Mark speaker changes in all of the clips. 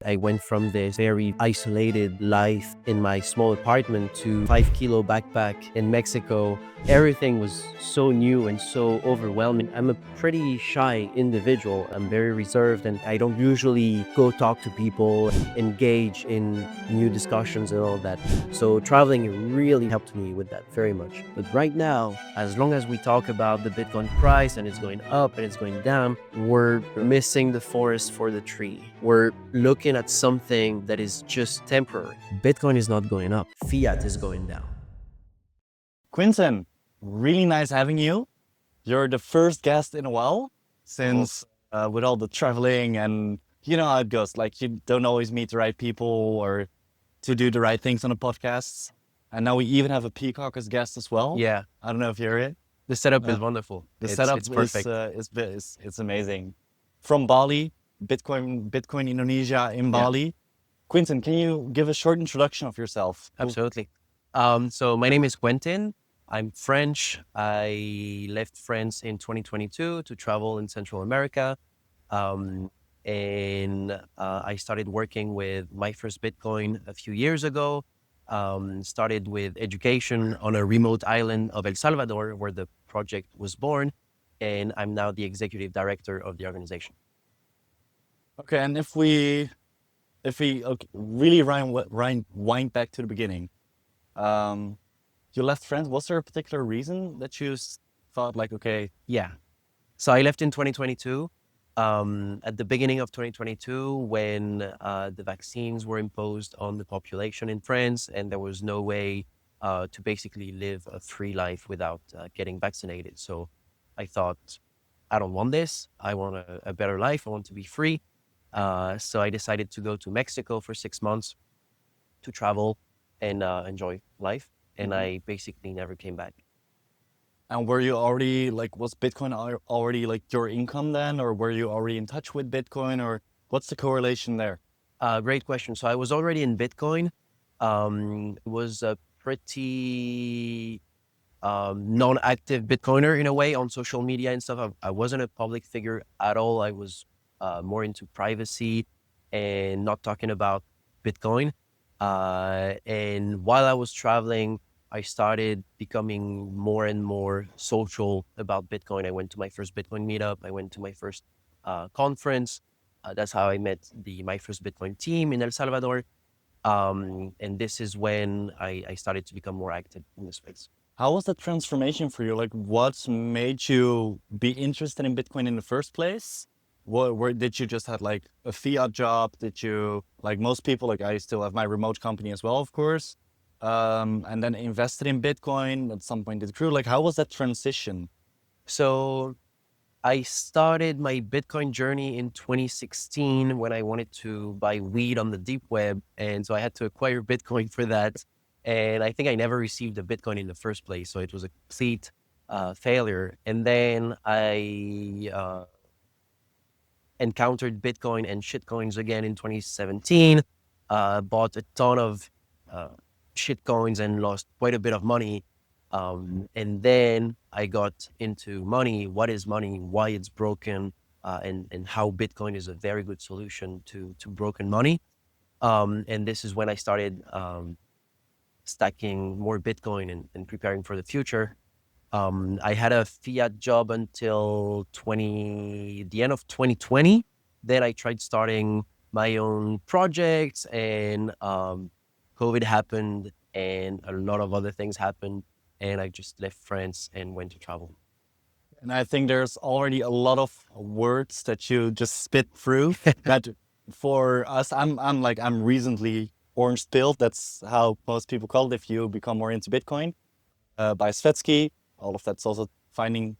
Speaker 1: I went from this very isolated life in my small apartment to 5 kilo backpack in Mexico. Everything was so new and so overwhelming. I'm a pretty shy individual. I'm very reserved and I don't usually go talk to people, engage in new discussions and all that. So traveling really helped me with that very much. But right now, as long as we talk about the Bitcoin price and it's going up and it's going down, we're missing the forest for the tree. We're looking at something that is just temporary. Bitcoin is not going up. Fiat is going down.
Speaker 2: Quentin, really nice having you. You're the first guest in a while since with all the traveling and you know how it goes. Like you don't always meet the right people or to do the right things on the podcasts. And now we even have a peacock as guest as well.
Speaker 1: Yeah,
Speaker 2: I don't know if you're it.
Speaker 1: the setup is wonderful.
Speaker 2: The setup
Speaker 1: it's perfect.
Speaker 2: is amazing. From Bali, Bitcoin Indonesia in Bali. Quentin, can you give a short introduction of yourself?
Speaker 1: Absolutely. So my name is Quentin. I'm French. I left France in 2022 to travel in Central America. And I started working with my first Bitcoin a few years ago. Started with education on a remote island of El Salvador where the project was born. And I'm now the executive director of the organization.
Speaker 2: Okay, and if we really wind back to the beginning, you left France. Was there a particular reason that you thought like, okay,
Speaker 1: Yeah. So I left in 2022. At the beginning of 2022, when the vaccines were imposed on the population in France, and there was no way to basically live a free life without getting vaccinated. So I thought, I don't want this. I want a better life. I want to be free. So I decided to go to Mexico for 6 months to travel and enjoy life. And I basically never came back.
Speaker 2: and were you already like, was Bitcoin already like your income then, or were you already in touch with Bitcoin, or what's the correlation there?
Speaker 1: Great question. So I was already in Bitcoin. Was a pretty non-active Bitcoiner in a way on social media and stuff. I wasn't a public figure at all. I was more into privacy and not talking about Bitcoin. And while I was traveling, I started becoming more and more social about Bitcoin. I went to my first Bitcoin meetup. I went to my first conference. That's how I met my first Bitcoin team in El Salvador. And this is when I started to become more active in the space.
Speaker 2: How was the transformation for you? Like, what made you be interested in Bitcoin in the first place? Where did you just had like a fiat job? Did you, like most people, like I still have my remote company as well, of course, and then invested in Bitcoin at some point it grew. Like, how was that transition?
Speaker 1: So I started my Bitcoin journey in 2016 when I wanted to buy weed on the deep web. And so I had to acquire Bitcoin for that. And I think I never received a Bitcoin in the first place. So it was a complete failure. And then I encountered Bitcoin and shitcoins again in 2017, bought a ton of shitcoins and lost quite a bit of money. And then I got into money, what is money, why it's broken, and how Bitcoin is a very good solution to broken money. And this is when I started stacking more Bitcoin and preparing for the future. I had a fiat job until the end of 2020. Then I tried starting my own projects and COVID happened and a lot of other things happened. And I just left France and went to travel.
Speaker 2: And I think there's already a lot of words that you just spit through that for us, I'm recently orange pilled. That's how most people call it if you become more into Bitcoin. By Svetsky, all of that's also find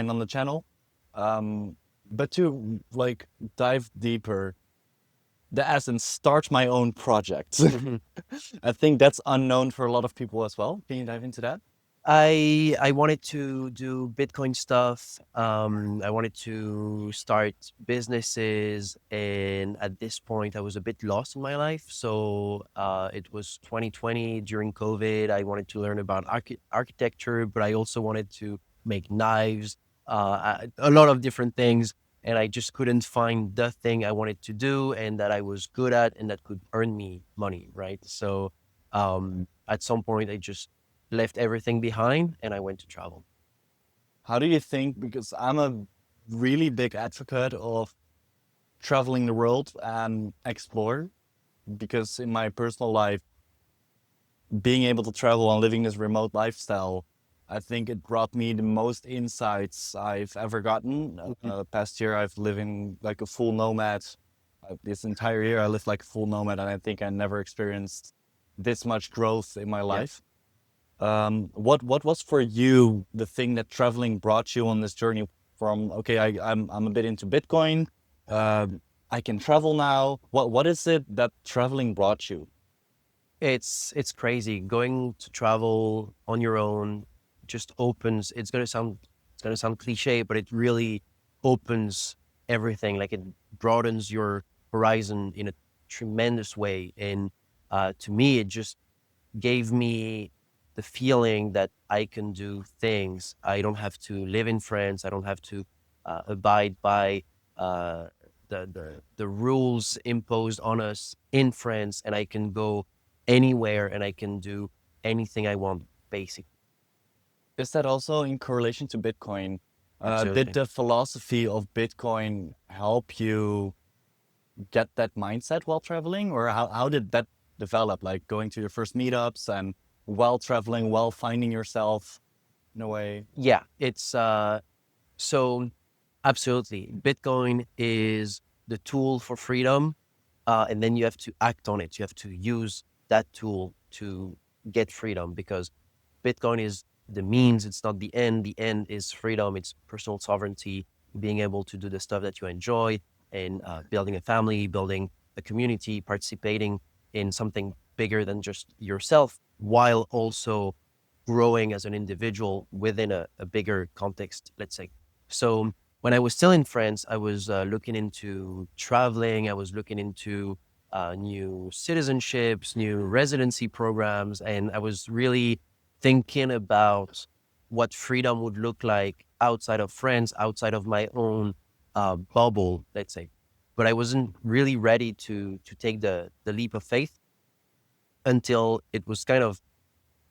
Speaker 2: on the channel. But to like dive deeper, the essence, start my own project. I think that's unknown for a lot of people as well. Can you dive into that?
Speaker 1: I wanted to do Bitcoin stuff. I wanted to start businesses, and at this point, I was a bit lost in my life. So it was 2020 during COVID. I wanted to learn about architecture, but I also wanted to make knives, a lot of different things. and I just couldn't find the thing I wanted to do and that I was good at and that could earn me money, right? So at some point, I just left everything behind and I went to travel.
Speaker 2: How do you think? Because I'm a really big advocate of traveling the world and explore. Because in my personal life, being able to travel and living this remote lifestyle, I think it brought me the most insights I've ever gotten.
Speaker 1: Mhm.
Speaker 2: Past year, I've living like a full nomad. This entire year, I lived like a full nomad, and I think I never experienced this much growth in my
Speaker 1: Yeah.
Speaker 2: life. What was for you the thing that traveling brought you on this journey? From okay, I'm a bit into Bitcoin. I can travel now. What is it that traveling brought you?
Speaker 1: It's crazy. Going to travel on your own just opens, it's gonna sound cliche, but it really opens everything. Like it broadens your horizon in a tremendous way. And to me, it just gave me the feeling that I can do things. I don't have to live in France. I don't have to abide by uh, the rules imposed on us in France, and I can go anywhere and I can do anything I want. Basically,
Speaker 2: Is that also in correlation to Bitcoin? Did
Speaker 1: absolutely.
Speaker 2: the philosophy of Bitcoin help you get that mindset while traveling, or how did that develop? Like going to your first meetups and while traveling, while finding yourself in a way.
Speaker 1: Yeah, it's so absolutely. Bitcoin is the tool for freedom, and then you have to act on it. You have to use that tool to get freedom because Bitcoin is the means, it's not the end. The end is freedom, it's personal sovereignty, being able to do the stuff that you enjoy, and building a family, building a community, participating in something bigger than just yourself, while also growing as an individual within a bigger context, let's say. So when I was still in France, I was looking into traveling, I was looking into new citizenships, new residency programs, and I was really thinking about what freedom would look like outside of France, outside of my own bubble, let's say. But I wasn't really ready to take the leap of faith until it was kind of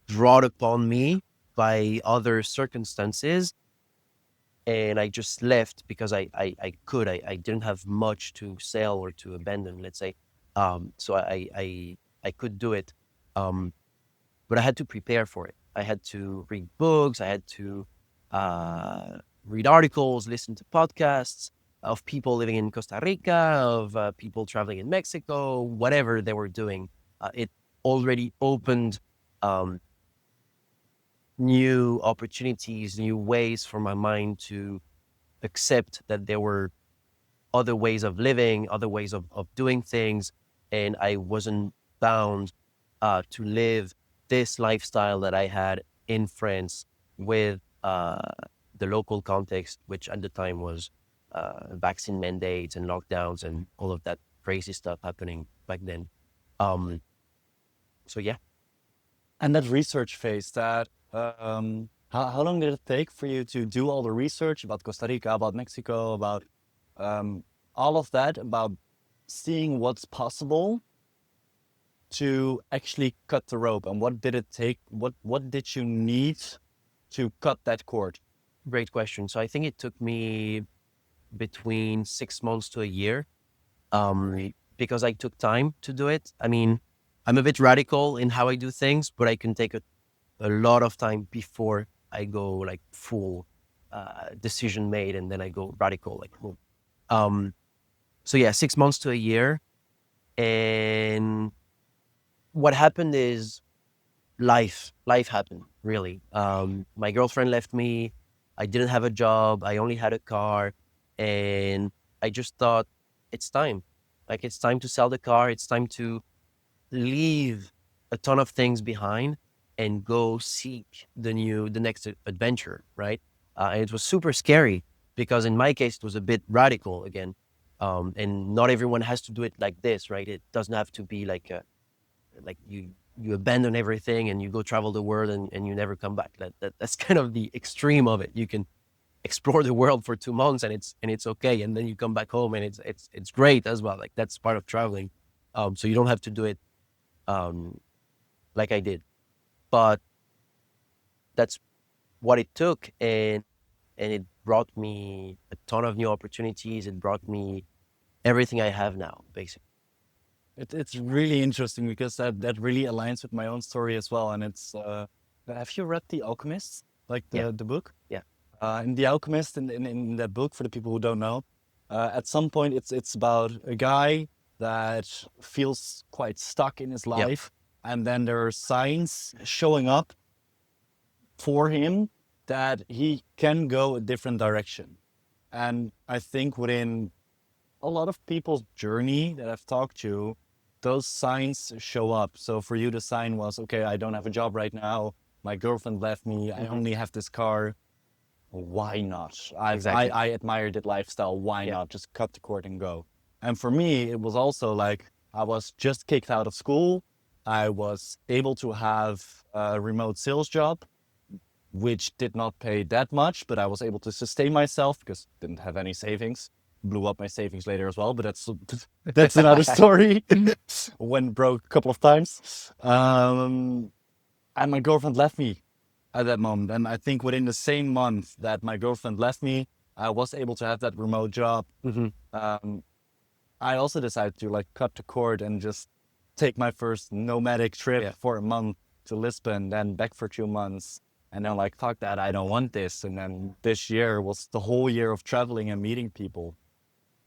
Speaker 1: brought upon me by other circumstances, and I just left because I could. I didn't have much to sell or to abandon, let's say. So I could do it. Um, but I had to prepare for it. I had to read books. I had to uh, read articles, listen to podcasts of people living in Costa Rica, of people traveling in Mexico, whatever they were doing. It already opened um, new opportunities, new ways for my mind to accept that there were other ways of living, other ways of doing things. And I wasn't bound to live this lifestyle that I had in France with the local context, which at the time was vaccine mandates and lockdowns and all of that crazy stuff happening back then. Um, so yeah,
Speaker 2: And that research phase, that how long did it take for you to do all the research about Costa Rica, about Mexico, about um, all of that, about seeing what's possible to actually cut the rope? And what did it take? What did you need to cut that cord?
Speaker 1: great question. So I think it took me between 6 months to a year because I took time to do it. I mean, I'm a bit radical in how I do things, but I can take a lot of time before I go like full decision made and then I go radical. Like, boom. Um, so yeah, 6 months to a year. And what happened is life happened really. My girlfriend left me. I didn't have a job. I only had a car. And I just thought it's time. Like, it's time to sell the car. It's time to leave a ton of things behind and go seek the next adventure, right? And it was super scary because in my case it was a bit radical again, and not everyone has to do it like this, right? It doesn't have to be like like you abandon everything and you go travel the world and you never come back. That's kind of the extreme of it. You can explore the world for 2 months and it's okay, and then you come back home and it's great as well. Like that's part of traveling. So you don't have to do it um, like I did, but that's what it took, and it brought me a ton of new opportunities. It brought me everything I have now, basically.
Speaker 2: It's really interesting because that really aligns with my own story as well. And it's have you read The Alchemist, like
Speaker 1: Yeah,
Speaker 2: the book?
Speaker 1: yeah,
Speaker 2: In The Alchemist, in that book, for the people who don't know, at some point it's about a guy that feels quite stuck in his
Speaker 1: yeah.
Speaker 2: life, and then there are signs showing up for him that he can go a different direction. And I think within a lot of people's journey that I've talked to, those signs show up. So for you, the sign was, okay, I don't have a job right now. My girlfriend left me. I
Speaker 1: Hmm.
Speaker 2: only have this car. Why not?
Speaker 1: Exactly.
Speaker 2: I admire that lifestyle. Why
Speaker 1: Yeah,
Speaker 2: not? Just cut the cord and go. And for me, it was also like I was just kicked out of school. I was able to have a remote sales job, which did not pay that much, but I was able to sustain myself because I didn't have any savings. Blew up my savings later as well, but that's another story. Went broke a couple of times, and my girlfriend left me at that moment. And I think within the same month that my girlfriend left me, I was able to have that remote job.
Speaker 1: hmm,
Speaker 2: Um, I also decided to like cut the cord and just take my first nomadic trip
Speaker 1: yeah,
Speaker 2: for a month to Lisbon, then back for 2 months. And then like, fuck that, I don't want this. And then this year was the whole year of traveling and meeting people.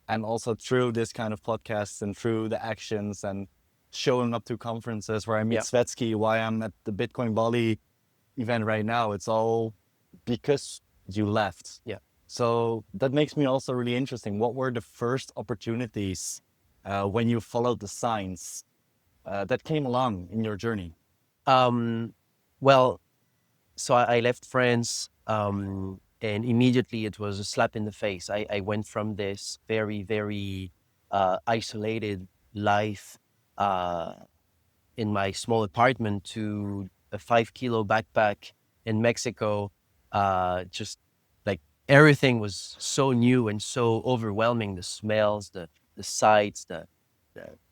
Speaker 2: And also through this kind of podcasts and through the actions and showing up to conferences where I meet
Speaker 1: yeah,
Speaker 2: Svetsky, why I'm at the Bitcoin Bali event right now, it's all because you left.
Speaker 1: yeah.
Speaker 2: So that makes me also really interesting. What were the first opportunities when you followed the signs that came along in your journey?
Speaker 1: Um, well, so I left France, and immediately it was a slap in the face. I went from this very, very isolated life uh, in my small apartment to a 5 kilo backpack in Mexico. Just like everything was so new and so overwhelming. The smells, the sights, the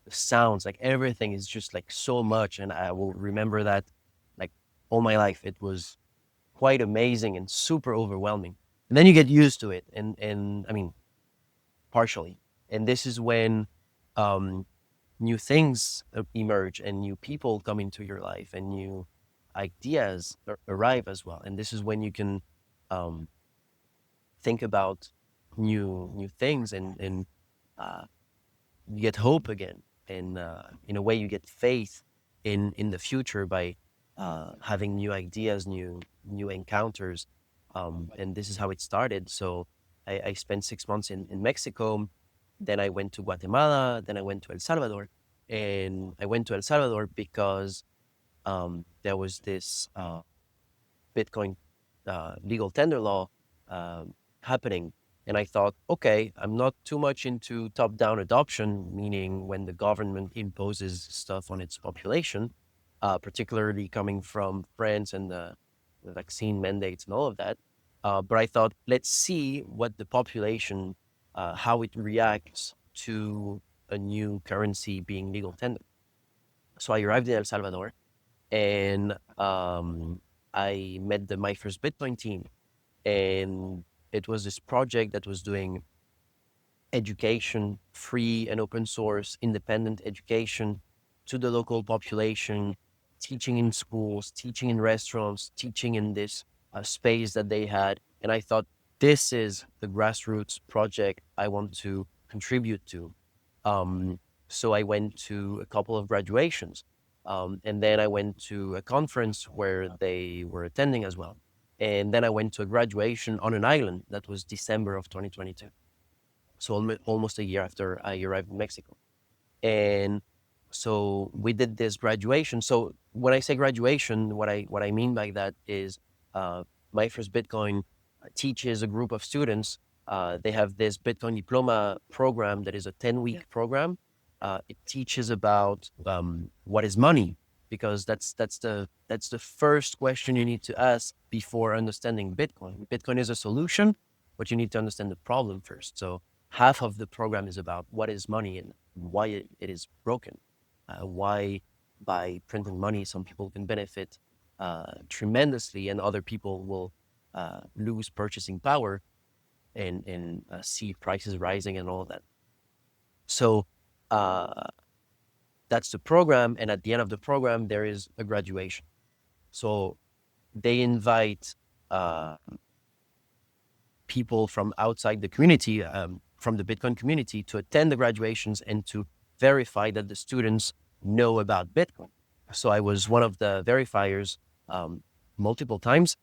Speaker 1: sounds, like everything is just like so much. And I will remember that like all my life. It was quite amazing and super overwhelming. And then you get used to it, and I mean, partially. And this is when um, new things emerge and new people come into your life and new ideas arrive as well. And this is when you can um, think about new things, and uh, you get hope again. And in a way, you get faith in the future by having new ideas, new encounters. And this is how it started. So I spent 6 months in Mexico. Then I went to Guatemala. Then I went to El Salvador. And I went to El Salvador because there was this Bitcoin legal tender law happening. And I thought, okay, I'm not too much into top down adoption, meaning when the government imposes stuff on its population, particularly coming from France and the vaccine mandates and all of that. But I thought, let's see what the population, how it reacts to a new currency being legal tender. So I arrived in El Salvador, and I met My First Bitcoin team, and it was this project that was doing education, free and open source, independent education to the local population, teaching in schools, teaching in restaurants, teaching in this space that they had. And I thought, this is the grassroots project I want to contribute to. Um, so I went to a couple of graduations. And then I went to a conference where they were attending as well. And then I went to a graduation on an island. That was December of 2022. So almost a year after I arrived in Mexico. And so we did this graduation. So when I say graduation, what I mean by that is My First Bitcoin teaches a group of students. They have this Bitcoin diploma program that is a 10-week program. It teaches about what is money, because that's the first question you need to ask before understanding Bitcoin. Bitcoin is a solution, but you need to understand the problem first. So half of the program is about what is money and why it is broken. Why by printing money, some people can benefit tremendously and other people will lose purchasing power and see prices rising and all that. So uh, that's the program. And at the end of the program, there is a graduation. So they invite uh, people from outside the community, from the Bitcoin community, to attend the graduations and to verify that the students know about Bitcoin. So I was one of the verifiers multiple times.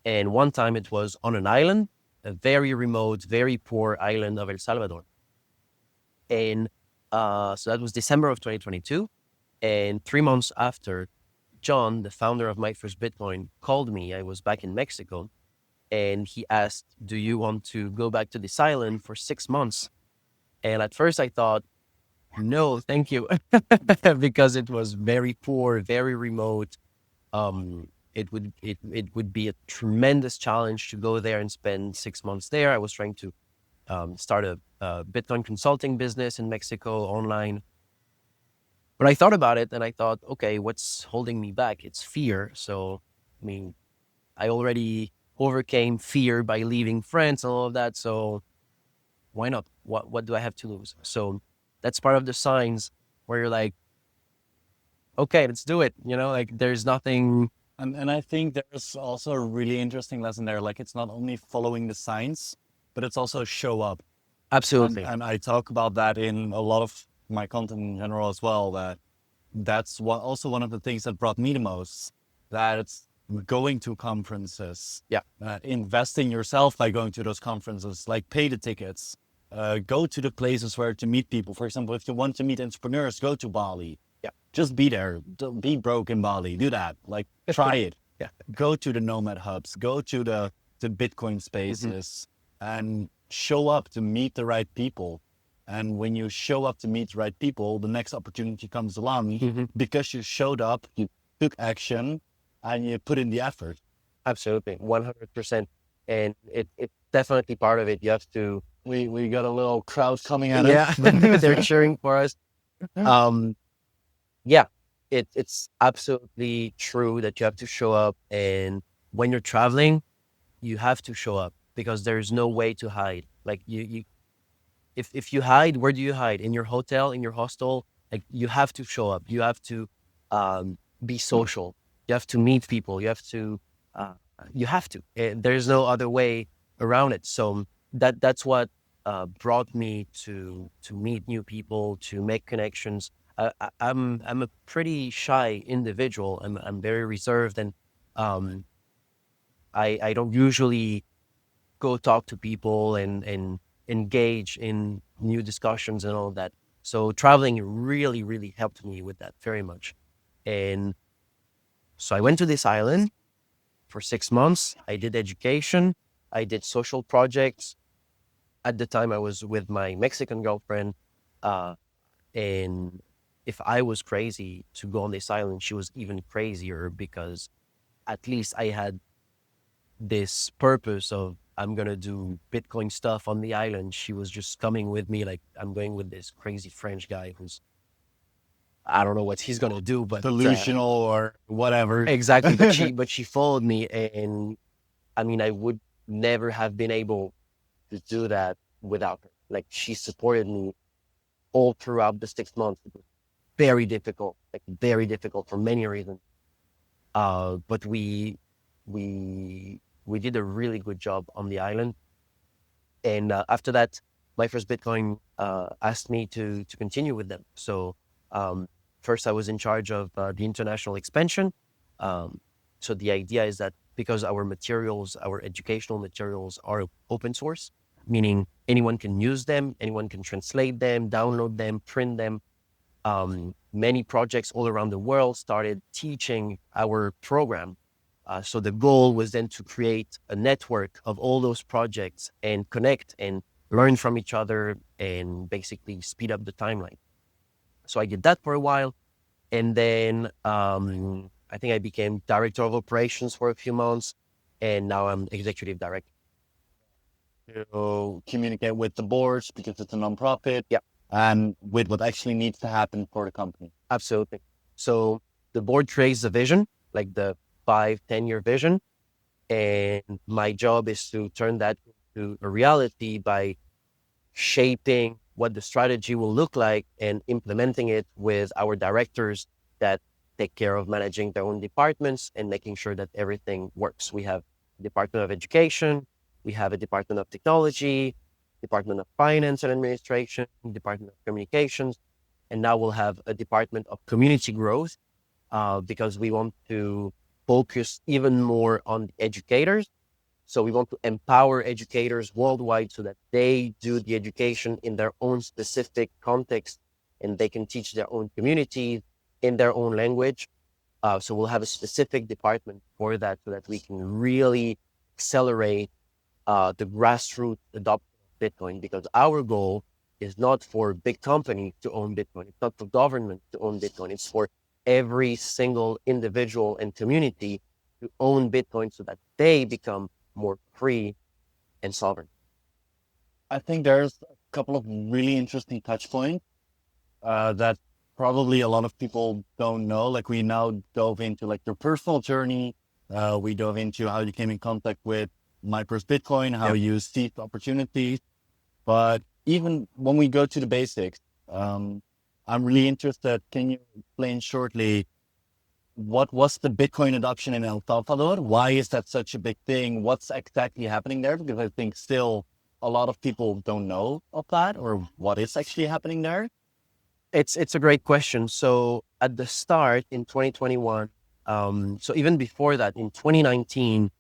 Speaker 1: And one time it was on an island, a very remote, very poor island of El Salvador. And so that was December of 2022. And 3 months after, John, the founder of My First Bitcoin, called me. I was back in Mexico. And he asked, do you want to go back to this island for 6 months? And at first I thought, no, thank you, because it was very poor, very remote. It would be a tremendous challenge to go there and spend 6 months there. I was trying to start a Bitcoin consulting business in Mexico online. But I thought about it and I thought, okay, what's holding me back? It's fear. So, I mean, I already overcame fear by leaving France and all of that. So why not? What do I have to lose? So that's part of the signs where you're like, okay, let's do it. Like there's nothing.
Speaker 2: And I think there's also a really interesting lesson there. Like it's not only following the signs, but it's also show up.
Speaker 1: Absolutely.
Speaker 2: And I talk about that in a lot of my content in general as well. That's also one of the things that brought me the most. That it's going to conferences,
Speaker 1: Yeah.
Speaker 2: investing yourself by going to those conferences, like pay the tickets, go to the places where to meet people. For example, if you want to meet entrepreneurs, go to Bali.
Speaker 1: Yeah.
Speaker 2: Just be there. Don't be broke in Bali. Do that. Like try it.
Speaker 1: Yeah.
Speaker 2: Go to the Nomad hubs. Go to the Bitcoin spaces and show up to meet the right people. And when you show up to meet the right people, the next opportunity comes along because you showed up, you took action, and you put in the effort.
Speaker 1: Absolutely. 100%. And it's definitely part of it. You have to.
Speaker 2: We got a little crowd coming at
Speaker 1: Yeah.
Speaker 2: us.
Speaker 1: They're cheering for us. Yeah, it's absolutely true that you have to show up. And when you're traveling, you have to show up because there's no way to hide. Like if you hide, where do you hide? In your hotel, in your hostel? Like you have to show up. You have to be social. You have to meet people. Uh, you have to. There's no other way around it. So that's what brought me to meet new people, to make connections. I'm a pretty shy individual. I'm very reserved, and um, I don't usually go talk to people and engage in new discussions and all that. So traveling really, really helped me with that very much. And so I went to this island for 6 months. I did education. I did social projects. At the time, I was with my Mexican girlfriend. Uh, and if I was crazy to go on this island, she was even crazier because at least I had this purpose of I'm gonna do Bitcoin stuff on the island. She was just coming with me like I'm going with this crazy French guy who's I don't know what he's gonna do, but
Speaker 2: Delusional or whatever.
Speaker 1: exactly. But she followed me, and I mean I would never have been able to do that without her. Like she supported me all throughout the 6 months. It was very difficult for many reasons. But we we did a really good job on the island. And after that, My First Bitcoin asked me to continue with them. So first, I was in charge of the international expansion. Um, so the idea is that because our materials, our educational materials, are open source, meaning anyone can use them, anyone can translate them, download them, print them. Many projects all around the world started teaching our program. So the goal was then to create a network of all those projects and connect and learn from each other and basically speed up the timeline. So I did that for a while. And then I think I became director of operations for a few months. And now I'm executive director.
Speaker 2: to communicate with the boards because it's a nonprofit
Speaker 1: Yeah,
Speaker 2: and with what actually needs to happen for the company.
Speaker 1: absolutely. So the board creates the vision, like the 5, 10 year vision. And my job is to turn that into a reality by shaping what the strategy will look like and implementing it with our directors that take care of managing their own departments and making sure that everything works. We have Department of Education, we have a Department of Technology, Department of Finance and Administration, Department of Communications, and now we'll have a Department of Community Growth because we want to focus even more on the educators. So we want to empower educators worldwide so that they do the education in their own specific context and they can teach their own communities in their own language. So we'll have a specific department for that so that we can really accelerate the grassroots adoption of Bitcoin because our goal is not for big companies to own Bitcoin. It's not for government to own Bitcoin. It's for every single individual and community to own Bitcoin so that they become more free and sovereign.
Speaker 2: I think there's a couple of really interesting touch points that probably a lot of people don't know. Like we now dove into like your personal journey. We dove into how you came in contact with My First Bitcoin, how
Speaker 1: Yeah.
Speaker 2: you seized opportunities. But even when we go to the basics, um, I'm really interested. Can you explain shortly what was the Bitcoin adoption in El Salvador? Why is that such a big thing? What's exactly happening there? Because I think still a lot of people don't know of that or what is actually happening there.
Speaker 1: It's a great question. So at the start in 2021, so even before that, in 2019,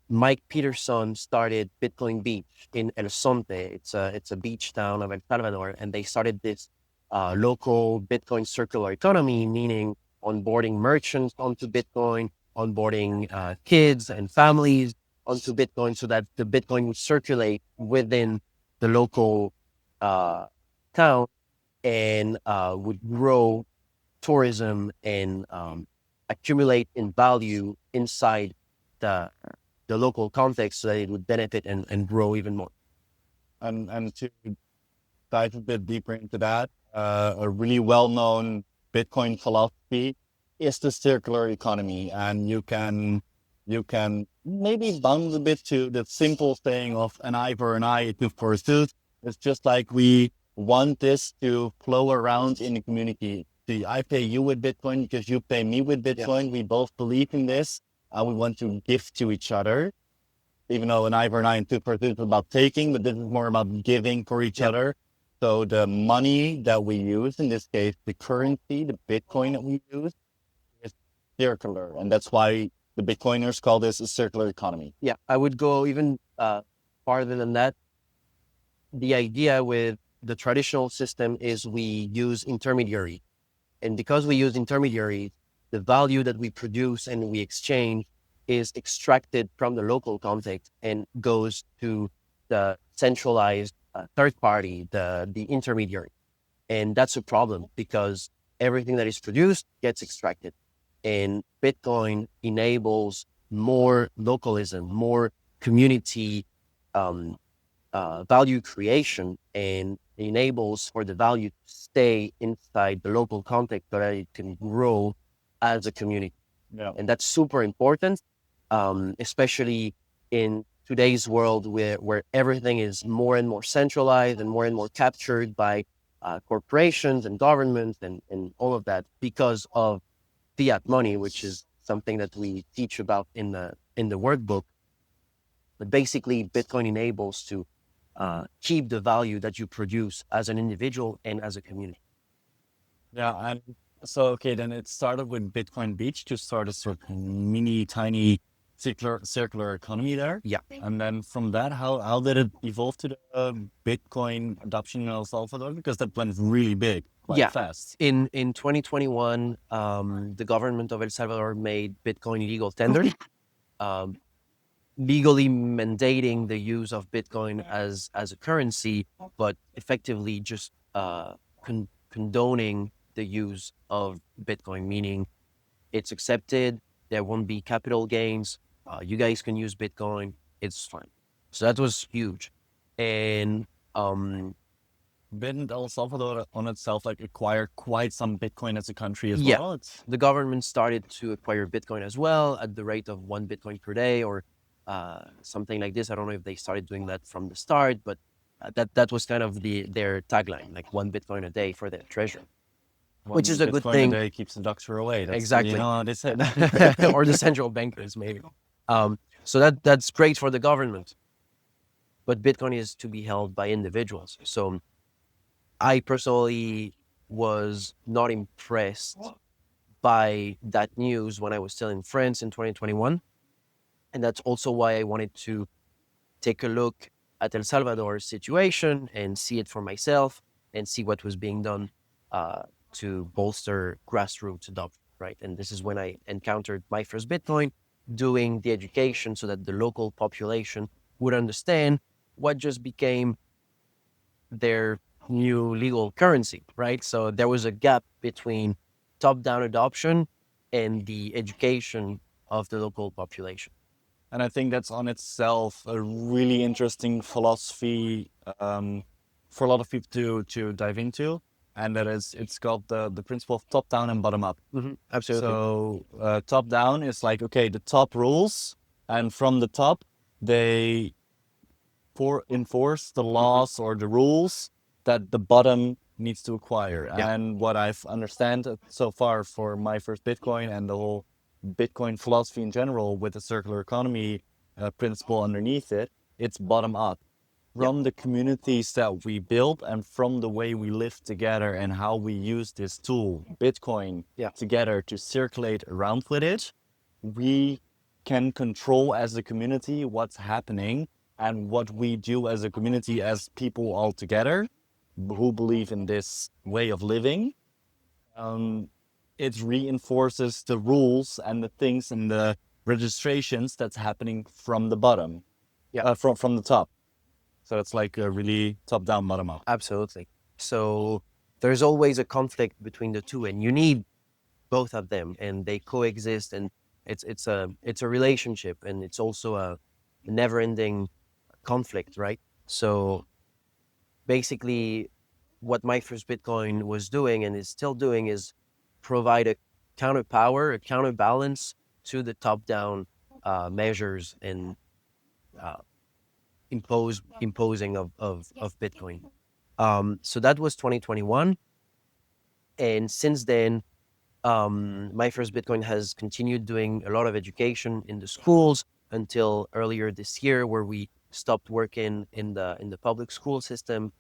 Speaker 1: Mike Peterson started Bitcoin Beach in El Sonte. It's a beach town of El Salvador, and they started this local Bitcoin circular economy, meaning onboarding merchants onto Bitcoin, onboarding kids and families onto Bitcoin, so that the Bitcoin would circulate within the local uh, town and would grow tourism and accumulate in value inside the the local context so that it would benefit and grow even more.
Speaker 2: And to dive a bit deeper into that, a really well-known Bitcoin philosophy is the circular economy, and you can maybe bound a bit to the simple saying of an eye for an eye, a tooth for a tooth. It's just like we want this to flow around in the community. See, I pay you with Bitcoin because you pay me with
Speaker 1: Yeah.
Speaker 2: Bitcoin. We both believe in this, and we want to give to each other even though an eye for an eye and tooth for a tooth is about taking, but this is more about giving for each
Speaker 1: Yeah.
Speaker 2: other. So the money that we use, in this case, the currency, the Bitcoin that we use, is circular. And that's why the Bitcoiners call this a circular economy.
Speaker 1: Yeah, I would go even farther than that. The idea with the traditional system is we use intermediary. And because we use intermediaries, the value that we produce and we exchange is extracted from the local context and goes to the centralized third party, the intermediary. And that's a problem because everything that is produced gets extracted. And Bitcoin enables more localism, more community um, value creation, and enables for the value to stay inside the local context so that it can grow as a community.
Speaker 2: Yeah.
Speaker 1: And that's super important, especially in today's world where everything is more and more centralized and more captured by corporations and governments and all of that because of fiat money, which is something that we teach about in the workbook. But basically, Bitcoin enables to keep the value that you produce as an individual and as a community.
Speaker 2: Yeah. And so, okay, then it started with Bitcoin Beach to start a sort of mini, tiny circular economy there.
Speaker 1: Yeah.
Speaker 2: And then from that, how did it evolve to the Bitcoin adoption in El Salvador? Because that went really big, quite
Speaker 1: Yeah.
Speaker 2: fast.
Speaker 1: In 2021, the government of El Salvador made Bitcoin illegal tender, um, legally mandating the use of Bitcoin as a currency, but effectively just condoning the use of Bitcoin, meaning it's accepted. There won't be capital gains. You guys can use Bitcoin. It's fine. So that was huge. And
Speaker 2: Didn't El Salvador on itself like acquire quite some Bitcoin as a country as
Speaker 1: yeah,
Speaker 2: well? It's
Speaker 1: the government started to acquire Bitcoin as well at the rate of 1 Bitcoin per day, or something like this. I don't know if they started doing that from the start, but that was kind of their tagline, like 1 Bitcoin a day for their treasure, which is
Speaker 2: one
Speaker 1: a good
Speaker 2: Bitcoin a
Speaker 1: thing.
Speaker 2: day keeps the doctor away. That's
Speaker 1: Exactly.
Speaker 2: they said.
Speaker 1: Or the central bankers, maybe. So that's great for the government, but Bitcoin is to be held by individuals. So I personally was not impressed by that news when I was still in France in 2021. And that's also why I wanted to take a look at El Salvador's situation and see it for myself and see what was being done uh, to bolster grassroots adoption, right? And this is when I encountered my first Bitcoin, doing the education so that the local population would understand what just became their new legal currency, right? So there was a gap between top down adoption and the education of the local population.
Speaker 2: And I think that's on itself a really interesting philosophy for a lot of people to dive into. And that is, it's called the principle of top down and bottom up.
Speaker 1: Absolutely.
Speaker 2: So top down is like, okay, the top rules, and from the top, they enforce the laws or the rules that the bottom needs to acquire.
Speaker 1: Yeah.
Speaker 2: And what I've understand so far for my first Bitcoin and the whole Bitcoin philosophy in general with the circular economy principle underneath it, it's bottom up.
Speaker 1: Yeah.
Speaker 2: From the communities that we build and from the way we live together and how we use this tool, Bitcoin,
Speaker 1: Yeah.
Speaker 2: together to circulate around with it, we can control as a community what's happening and what we do as a community, as people all together who believe in this way of living. Um, it reinforces the rules and the things and the registrations that's happening from the bottom,
Speaker 1: Yeah.
Speaker 2: from the top. So it's like a really top down, bottom up.
Speaker 1: Absolutely. So there's always a conflict between the two, and you need both of them, and they coexist. And it's a relationship, and it's also a never-ending conflict, right? So basically, what my first Bitcoin was doing and is still doing is provide a counterpower, a counterbalance to the top-down measures and uh, imposing of Bitcoin. So that was 2021, and since then, my first Bitcoin has continued doing a lot of education in the schools until earlier this year, where we stopped working in the public school system.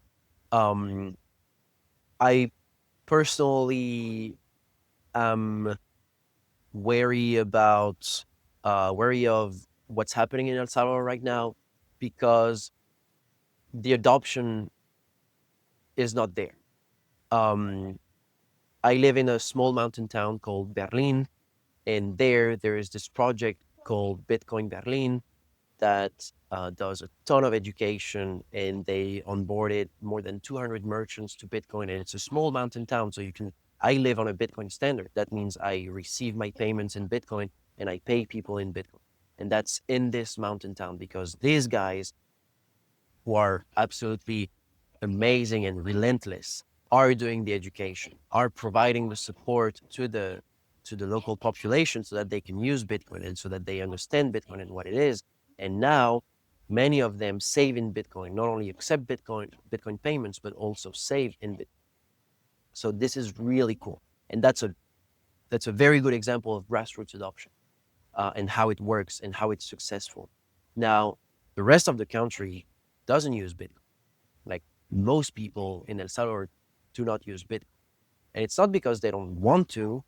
Speaker 1: Um, I personally am wary of what's happening in El Salvador right now, because the adoption is not there. Um, I live in a small mountain town called Berlin, and there is this project called Bitcoin Berlin that does a ton of education, and they onboarded more than 200 merchants to Bitcoin, and it's a small mountain town, so you can. I live on a Bitcoin standard. That means I receive my payments in Bitcoin and I pay people in Bitcoin, and that's in this mountain town because these guys, who are absolutely amazing and relentless, are doing the education, are providing the support to the local population so that they can use Bitcoin and so that they understand Bitcoin and what it is. And now many of them save in Bitcoin, not only accept Bitcoin payments, but also save in Bitcoin. So this is really cool. And that's a very good example of grassroots adoption, and how it works and how it's successful. Now, the rest of the country doesn't use Bitcoin. Like, most people in El Salvador do not use Bitcoin. And it's not because they don't want to,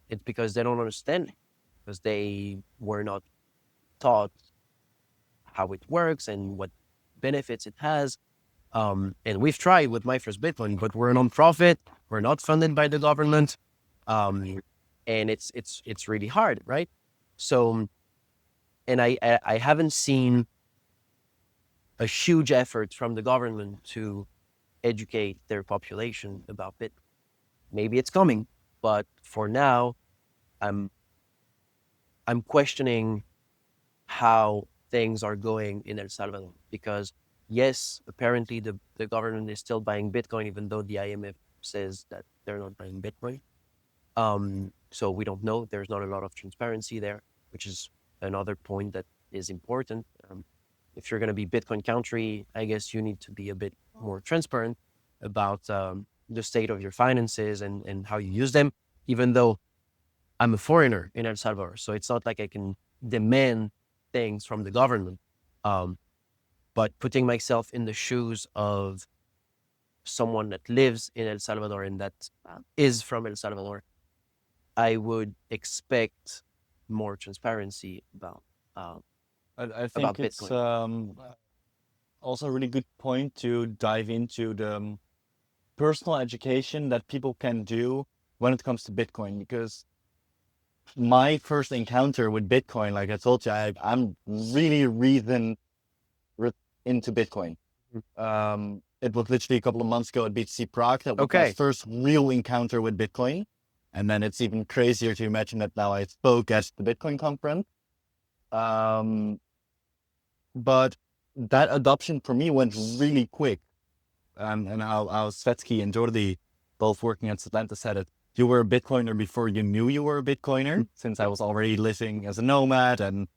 Speaker 1: it's because they don't understand it, because they were not taught how it works and what benefits it has. And we've tried with My First Bitcoin, but we're a nonprofit. We're not funded by the government. Um, and it's really hard, right? So, and I haven't seen a huge effort from the government to educate their population about Bitcoin. Maybe it's coming, but for now, I'm I'm questioning how things are going in El Salvador. Because yes, apparently the government is still buying Bitcoin, even though the IMF says that they're not buying Bitcoin. So we don't know. There's not a lot of transparency there, which is another point that is important. If you're going to be Bitcoin country, I guess you need to be a bit more transparent about the state of your finances and how you use them, even though I'm a foreigner in El Salvador. So it's not like I can demand things from the government. Um, but putting myself in the shoes of someone that lives in El Salvador and that is from El Salvador, I would expect more transparency uh,
Speaker 2: I
Speaker 1: about
Speaker 2: think it's
Speaker 1: Bitcoin.
Speaker 2: also a really good point to dive into the personal education that people can do when it comes to Bitcoin. Because my first encounter with Bitcoin, like I told you, I'm really into Bitcoin. It was literally a couple of months ago at BTC Prague. That was my
Speaker 1: Okay.
Speaker 2: first real encounter with Bitcoin. And then it's even crazier to imagine that now I spoke at the Bitcoin conference. Um, but that adoption for me went really quick. And how Svetsky and Jordi, both working at Atlanta, said it. You were a Bitcoiner before you knew you were a Bitcoiner, since I was already living as a nomad and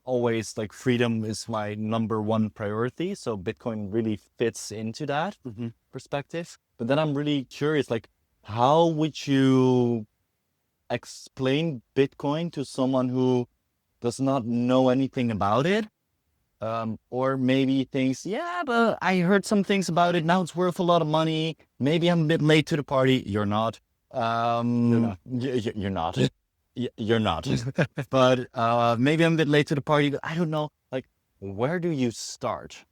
Speaker 2: always like freedom is my number one priority. So Bitcoin really fits into that perspective. But then I'm really curious, like, how would you explain Bitcoin to someone who does not know anything about it? Or maybe thinks, yeah, but I heard some things about it. Now it's worth a lot of money. Maybe I'm a bit late to the party. You're not.
Speaker 1: You're not.
Speaker 2: You're not. You're not. But maybe I'm a bit late to the party. I don't know. Like, where do you start?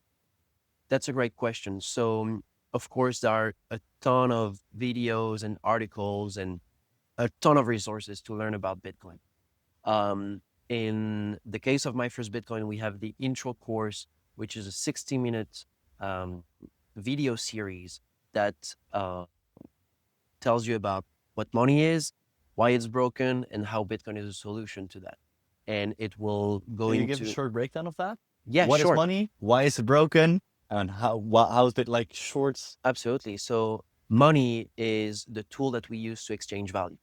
Speaker 1: That's a great question. So, of course, there are a ton of videos and articles and a ton of resources to learn about Bitcoin. In the case of My First Bitcoin, we have the intro course, which is a 60-minute video series that tells you about what money is, why it's broken, and how Bitcoin is a solution to that. And it will go
Speaker 2: Can you give a
Speaker 1: into,
Speaker 2: short breakdown of that?
Speaker 1: yeah,
Speaker 2: What is
Speaker 1: sure.
Speaker 2: money? Why is it broken? And how is it like shorts?
Speaker 1: Absolutely. So money is the tool that we use to exchange value.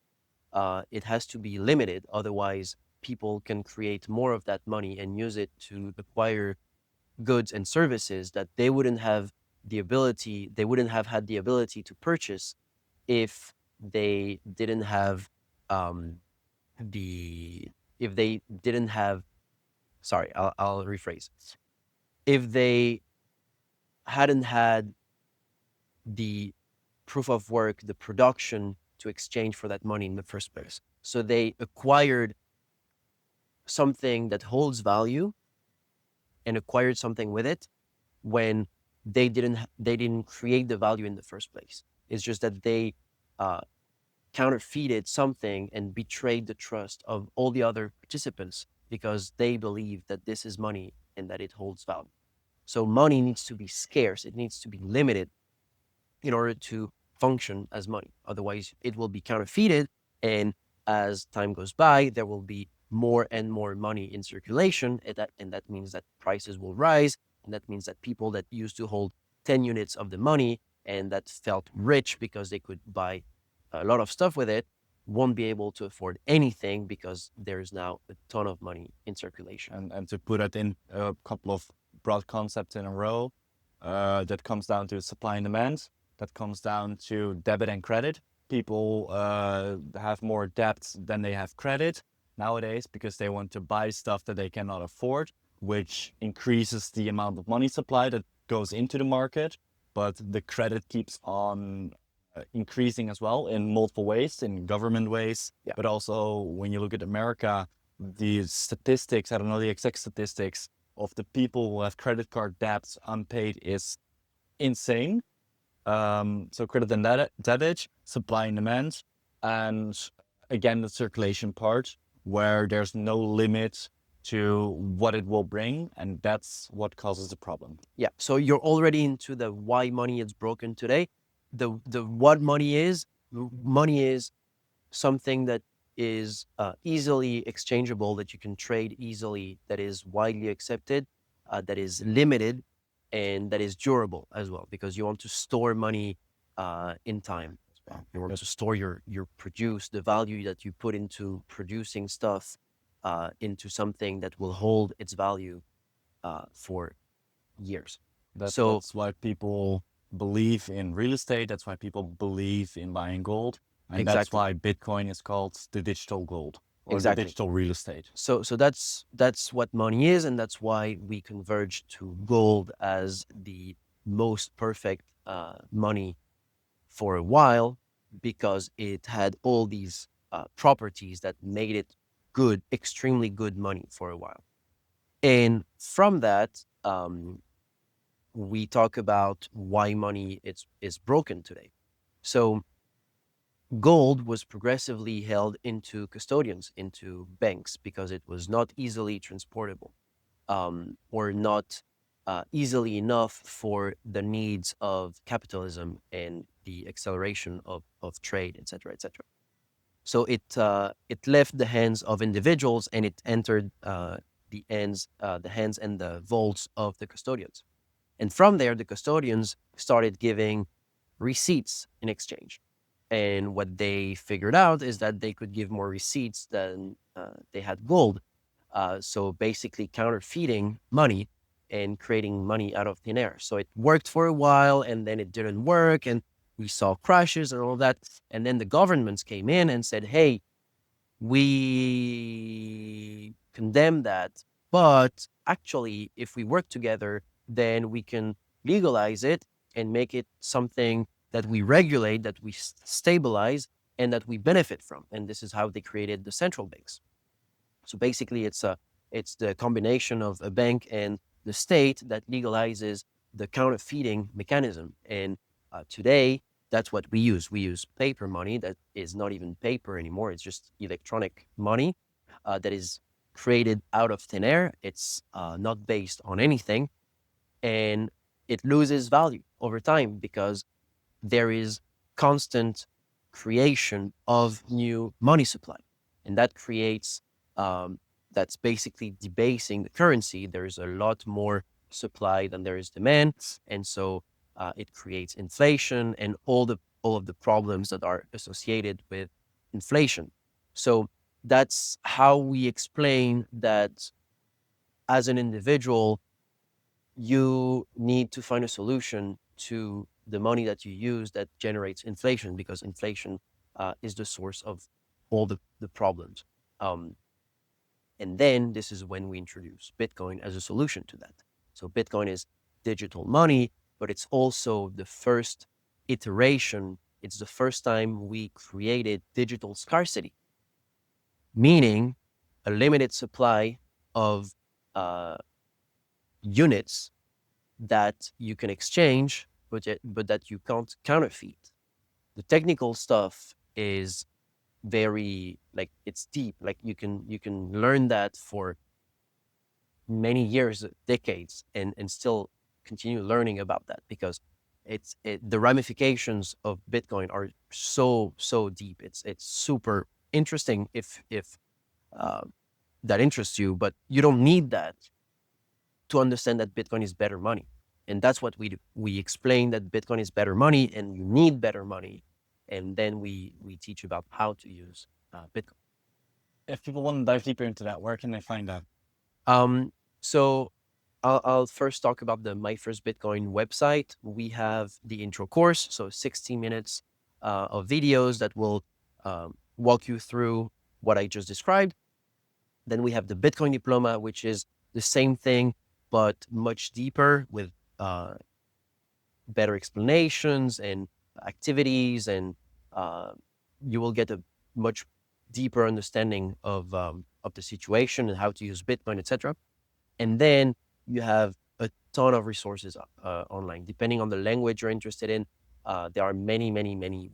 Speaker 1: It has to be limited, otherwise people can create more of that money and use it to acquire goods and services that they wouldn't have had the ability to purchase if they didn't have um, the if they didn't have sorry, I'll rephrase. If they hadn't had the proof of work, the production to exchange for that money in the first place. So they acquired something that holds value and acquired something with it when they didn't create the value in the first place. It's just that they uh, counterfeited something and betrayed the trust of all the other participants because they believe that this is money and that it holds value. So money needs to be scarce. It needs to be limited in order to function as money. Otherwise, it will be counterfeited. And as time goes by, there will be more and more money in circulation. And that means that prices will rise. And that means that people that used to hold 10 units of the money and that felt rich because they could buy a lot of stuff with it won't be able to afford anything because there's now a ton of money in circulation.
Speaker 2: And to put it in a couple of broad concepts in a row, that comes down to supply and demand. That comes down to debit and credit. People have more debt than they have credit nowadays because they want to buy stuff that they cannot afford, which increases the amount of money supply that goes into the market. But the credit keeps on increasing as well in multiple ways, in government ways,
Speaker 1: Yeah.
Speaker 2: but also when you look at America, the statistics, I don't know the exact statistics of the people who have credit card debts unpaid is insane. So credit and debit, supply and demand, and again, the circulation part where there's no limit to what it will bring. And that's what causes the problem.
Speaker 1: Yeah. So you're already into the why money is broken today. The what money is something that is easily exchangeable, that you can trade easily, that is widely accepted, that is limited, and that is durable as well, because you want to store money in time as well. You want to store your produce, the value that you put into producing stuff into something that will hold its value for years. So
Speaker 2: That's why people believe in real estate. That's why people believe in buying gold. And that's
Speaker 1: exactly,
Speaker 2: why Bitcoin is called the digital gold or the
Speaker 1: exactly.
Speaker 2: digital real estate.
Speaker 1: So that's what money is, and that's why we converge to gold as the most perfect money for a while, because it had all these properties that made it good, extremely good money for a while. And from that, we talk about why money is broken today. So gold was progressively held into custodians, into banks, because it was not easily transportable, or not easily enough for the needs of capitalism and the acceleration of trade, etc., etc. So it left the hands of individuals, and it entered the hands and the vaults of the custodians. And from there, the custodians started giving receipts in exchange. And what they figured out is that they could give more receipts than they had gold. So basically, counterfeiting money and creating money out of thin air. So it worked for a while, and then it didn't work. And we saw crashes and all of that. And then the governments came in and said, hey, we condemn that. But actually, if we work together, then we can legalize it and make it something that we regulate, that we stabilize, and that we benefit from. And this is how they created the central banks. So basically, it's the combination of a bank and the state that legalizes the counterfeiting mechanism. And today, that's what we use. We use paper money that is not even paper anymore. It's just electronic money that is created out of thin air. It's not based on anything, and it loses value over time because there is constant creation of new money supply, and that creates that's basically debasing the currency. There's a lot more supply than there is demand, and so it creates inflation and all of the problems that are associated with inflation. So that's how we explain that as an individual you need to find a solution to the money that you use that generates inflation, because inflation is the source of all the problems. Um, and then this is when we introduce Bitcoin as a solution to that. So Bitcoin is digital money, but it's also the first iteration. It's the first time we created digital scarcity, meaning a limited supply of uh, units that you can exchange, but that you can't counterfeit. The technical stuff is very, like, it's deep. Like you can learn that for many years, decades, and still continue learning about that, because the ramifications of Bitcoin are so deep. It's super interesting if uh, that interests you, but you don't need that to understand that Bitcoin is better money. And that's what we do. We explain that Bitcoin is better money and you need better money. And then we teach about how to use Bitcoin.
Speaker 2: If people want to dive deeper into that, where can they find that?
Speaker 1: So I'll first talk about the My First Bitcoin website. We have the intro course, so 60 minutes of videos that will walk you through what I just described. Then we have the Bitcoin diploma, which is the same thing, but much deeper, with uh, better explanations and activities, and uh, you will get a much deeper understanding of the situation and how to use Bitcoin, etc. And then you have a ton of resources online, depending on the language you're interested in. There are many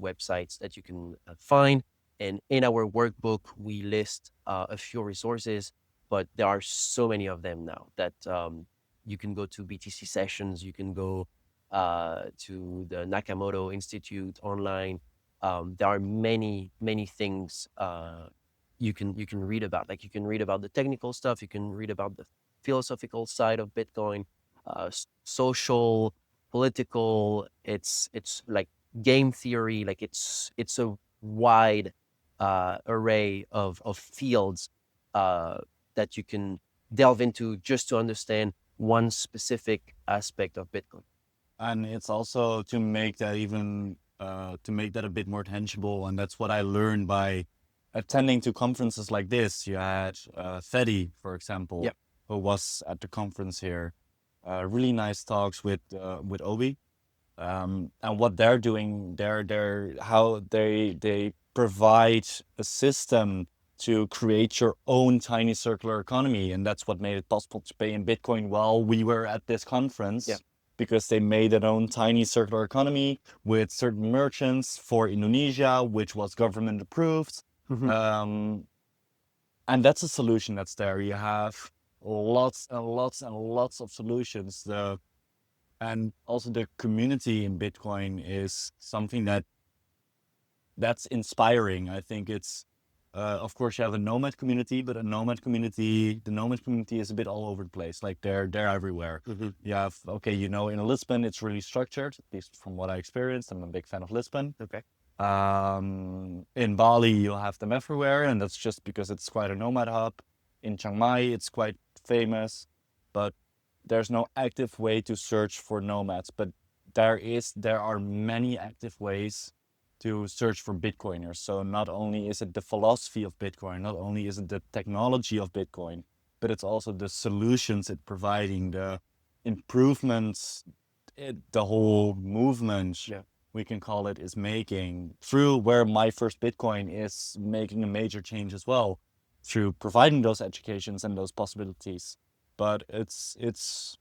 Speaker 1: websites that you can find. And in our workbook, we list a few resources, but there are so many of them now that you can go to BTC sessions, you can go to the Nakamoto Institute online. There are many things you can read about. Like you can read about the technical stuff, you can read about the philosophical side of Bitcoin, social, political. It's like game theory. Like it's a wide array of fields uh, that you can delve into just to understand one specific aspect of Bitcoin.
Speaker 2: And it's also to make that even to make that a bit more tangible. And that's what I learned by attending to conferences like this. You had Fedi, for example,
Speaker 1: Yep.
Speaker 2: who was at the conference here. Really nice talks with Obi. And what they're doing, they're how they provide a system to create your own tiny circular economy, and that's what made it possible to pay in Bitcoin while we were at this
Speaker 1: Yeah.
Speaker 2: conference, because they made their own tiny circular economy with certain merchants for Indonesia, which was government approved.
Speaker 1: Mhm.
Speaker 2: Um, and that's a solution that's there. You have lots and lots and lots of solutions. And also the community in Bitcoin is something that's inspiring. I think it's, of course, you have a Nomad community, but the Nomad community is a bit all over the place. Like they're everywhere.
Speaker 1: Mhm.
Speaker 2: You have, okay, in Lisbon, it's really structured, at least from what I experienced. I'm a big fan of Lisbon.
Speaker 1: Okay.
Speaker 2: In Bali, you'll have them everywhere, and that's just because it's quite a nomad hub. In Chiang Mai, it's quite famous, but there's no active way to search for nomads. But there are many active ways to search for Bitcoiners. So not only is it the philosophy of Bitcoin, not only is it the technology of Bitcoin, but it's also the solutions it's providing, the improvements, the whole movement,
Speaker 1: Yeah.
Speaker 2: we can call it, is making through where my first Bitcoin is making a major change as well, through providing those educations and those possibilities. But it's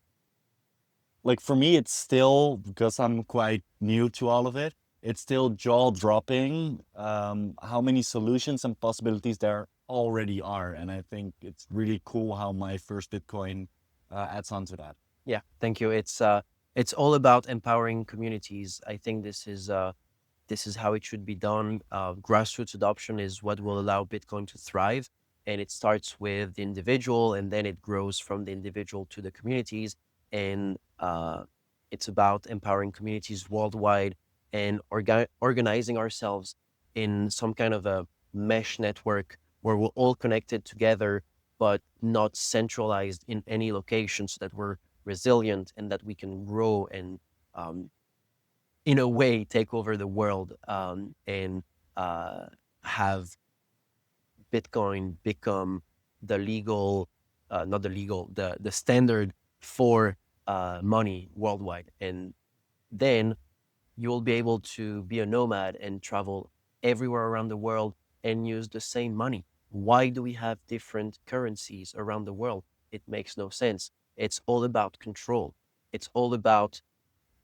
Speaker 2: like, for me, it's still, because I'm quite new to all of it, it's still jaw dropping how many solutions and possibilities there already are. And I think it's really cool how my first Bitcoin adds on to that.
Speaker 1: Yeah, thank you. It's all about empowering communities. I think this is how it should be done. Grassroots adoption is what will allow Bitcoin to thrive, and it starts with the individual, and then it grows from the individual to the communities. And it's about empowering communities worldwide and organizing ourselves in some kind of a mesh network where we're all connected together, but not centralized in any location, so that we're resilient and that we can grow and um, in a way take over the world, and uh, have Bitcoin become the legal, not the legal, the standard for money worldwide. And then you will be able to be a nomad and travel everywhere around the world and use the same money. Why do we have different currencies around the world? It makes no sense. It's all about control. It's all about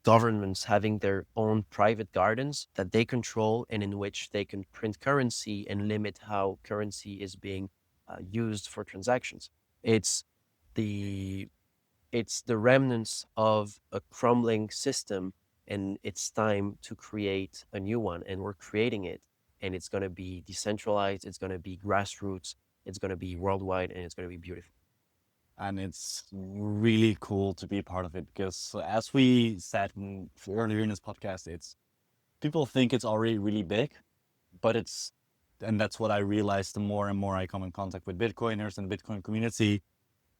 Speaker 1: governments having their own private gardens that they control and in which they can print currency and limit how currency is being used for transactions. It's the it's the remnants of a crumbling system, and it's time to create a new one, and we're creating it, and it's going to be decentralized, it's going to be grassroots, it's going to be worldwide, and it's going to be beautiful.
Speaker 2: And it's really cool to be a part of it, because as we said earlier in this podcast, it's people think it's already really big, but and that's what I realized the more and more I come in contact with Bitcoiners and the Bitcoin community,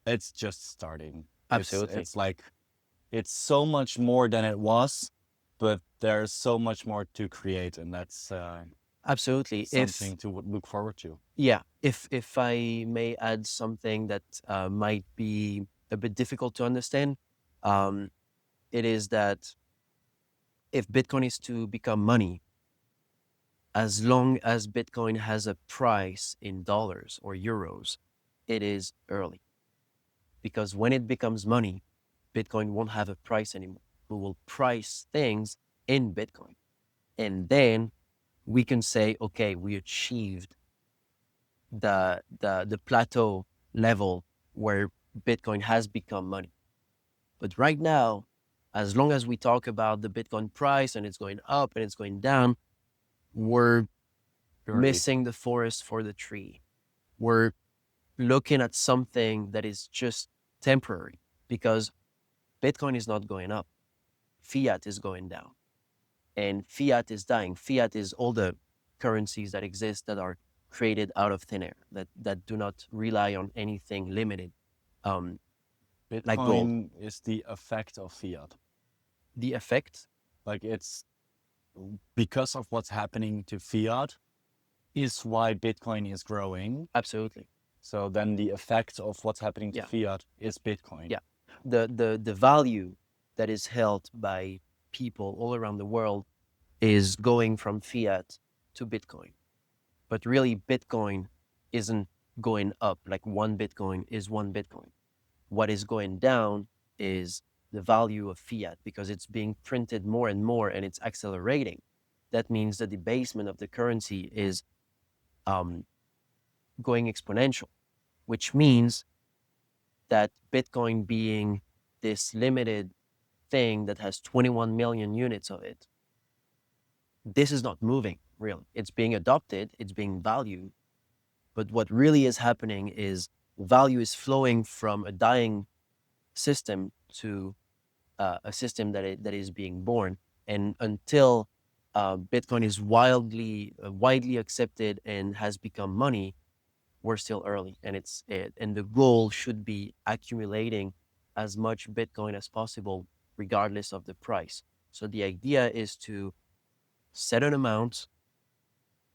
Speaker 2: it's just starting.
Speaker 1: Absolutely.
Speaker 2: It's like, it's so much more than it was, but there's so much more to create, and that's
Speaker 1: Absolutely. If
Speaker 2: something to look forward to.
Speaker 1: Yeah, if I may add something that might be a bit difficult to understand, um, it is that if Bitcoin is to become money, as long as Bitcoin has a price in dollars or euros, it is early. Because when it becomes money, Bitcoin won't have a price anymore. We will price things in Bitcoin. And then we can say, okay, we achieved the plateau level where Bitcoin has become money. But right now, as long as we talk about the Bitcoin price and it's going up and it's going down, we're
Speaker 2: Early.
Speaker 1: missing the forest for the tree. we're looking at something that is just temporary, because Bitcoin is not going up. Fiat is going down, and fiat is dying. Fiat is all the currencies that exist that are created out of thin air, that do not rely on anything limited, like gold.
Speaker 2: Bitcoin is the effect of fiat.
Speaker 1: The effect,
Speaker 2: Like it's because of what's happening to fiat is why Bitcoin is growing.
Speaker 1: absolutely.
Speaker 2: So then the effect of what's happening to
Speaker 1: Yeah.
Speaker 2: fiat is Bitcoin.
Speaker 1: Yeah. The value that is held by people all around the world is going from fiat to Bitcoin. But really, Bitcoin isn't going up. Like one Bitcoin is one Bitcoin. What is going down is the value of fiat, because it's being printed more and more and it's accelerating. That means the debasement of the currency is going exponential, which means that Bitcoin, being this limited thing that has 21 million units of it, this is not moving really. It's being adopted, it's being valued. But what really is happening is value is flowing from a dying system to a system that is being born. And until Bitcoin is widely accepted and has become money, we're still early. And the goal should be accumulating as much Bitcoin as possible, regardless of the price. So the idea is to set an amount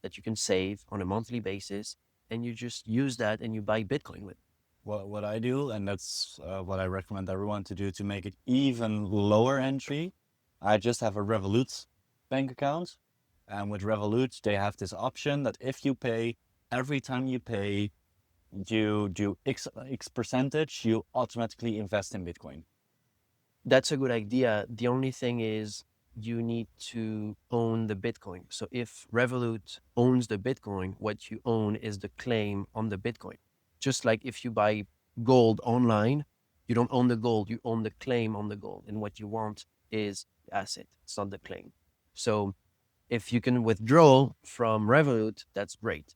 Speaker 1: that you can save on a monthly basis, and you just use that and you buy Bitcoin with.
Speaker 2: What I do, and that's what I recommend everyone to do to make it even lower entry, I just have a Revolut bank account. And with Revolut, they have this option that if you pay, every time you pay, you do X percentage, you automatically invest in Bitcoin.
Speaker 1: That's a good idea. The only thing is, you need to own the Bitcoin. So if Revolut owns the Bitcoin, what you own is the claim on the Bitcoin. Just like if you buy gold online, you don't own the gold, you own the claim on the gold. And what you want is the asset, it's not the claim. So if you can withdraw from Revolut, that's great.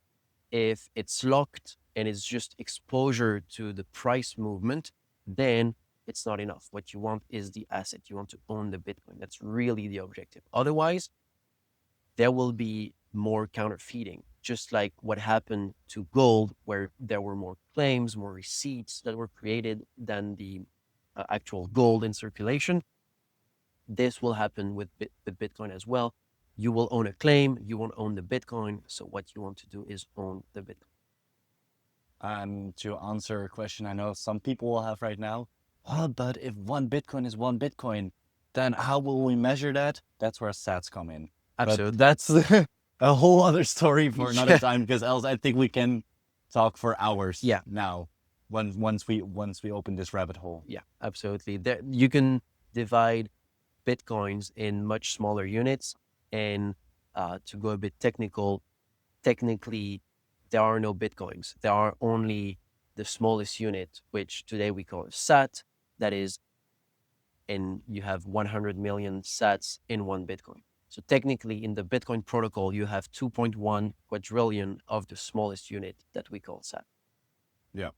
Speaker 1: If it's locked and it's just exposure to the price movement, then it's not enough. What you want is the asset. You want to own the Bitcoin. That's really the objective. Otherwise, there will be more counterfeiting, just like what happened to gold, where there were more claims, more receipts that were created than the actual gold in circulation. This will happen with Bitcoin as well. You will own a claim, you won't own the Bitcoin. So what you want to do is own the Bitcoin.
Speaker 2: And to answer a question I know some people will have right now, oh, but if one Bitcoin is one Bitcoin, then how will we measure that? That's where sats come in.
Speaker 1: Absolutely.
Speaker 2: But that's a whole other story for another
Speaker 1: Yeah.
Speaker 2: time, because else I think we can talk for hours
Speaker 1: Yeah.
Speaker 2: now once we open this rabbit hole.
Speaker 1: Yeah, absolutely. There, you can divide Bitcoins in much smaller units. And to go a bit technical, technically, there are no Bitcoins. There are only the smallest unit, which today we call a sat. That is, and you have 100 million sats in one Bitcoin. So technically, in the Bitcoin protocol, you have 2.1 quadrillion of the smallest unit that we call sat.
Speaker 2: Yeah.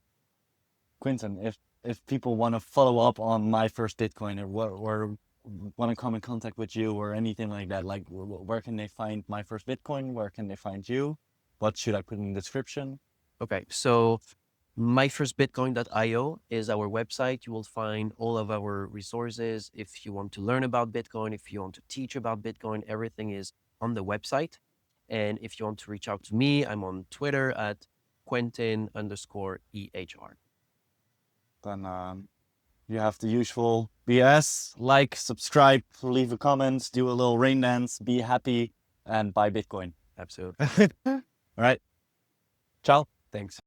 Speaker 2: Quentin, if people want to follow up on my first Bitcoin, or want to come in contact with you or anything like that, like where can they find my first Bitcoin? Where can they find you? What should I put in the description?
Speaker 1: Okay, so myfirstbitcoin.io is our website. You will find all of our resources. If you want to learn about Bitcoin, if you want to teach about Bitcoin, everything is on the website. And if you want to reach out to me, I'm on Twitter at Quentin_EHR.
Speaker 2: Then you have the usual BS, like, subscribe, leave a comment, do a little rain dance, be happy, and buy Bitcoin.
Speaker 1: Absolutely.
Speaker 2: All right. Ciao.
Speaker 1: Thanks.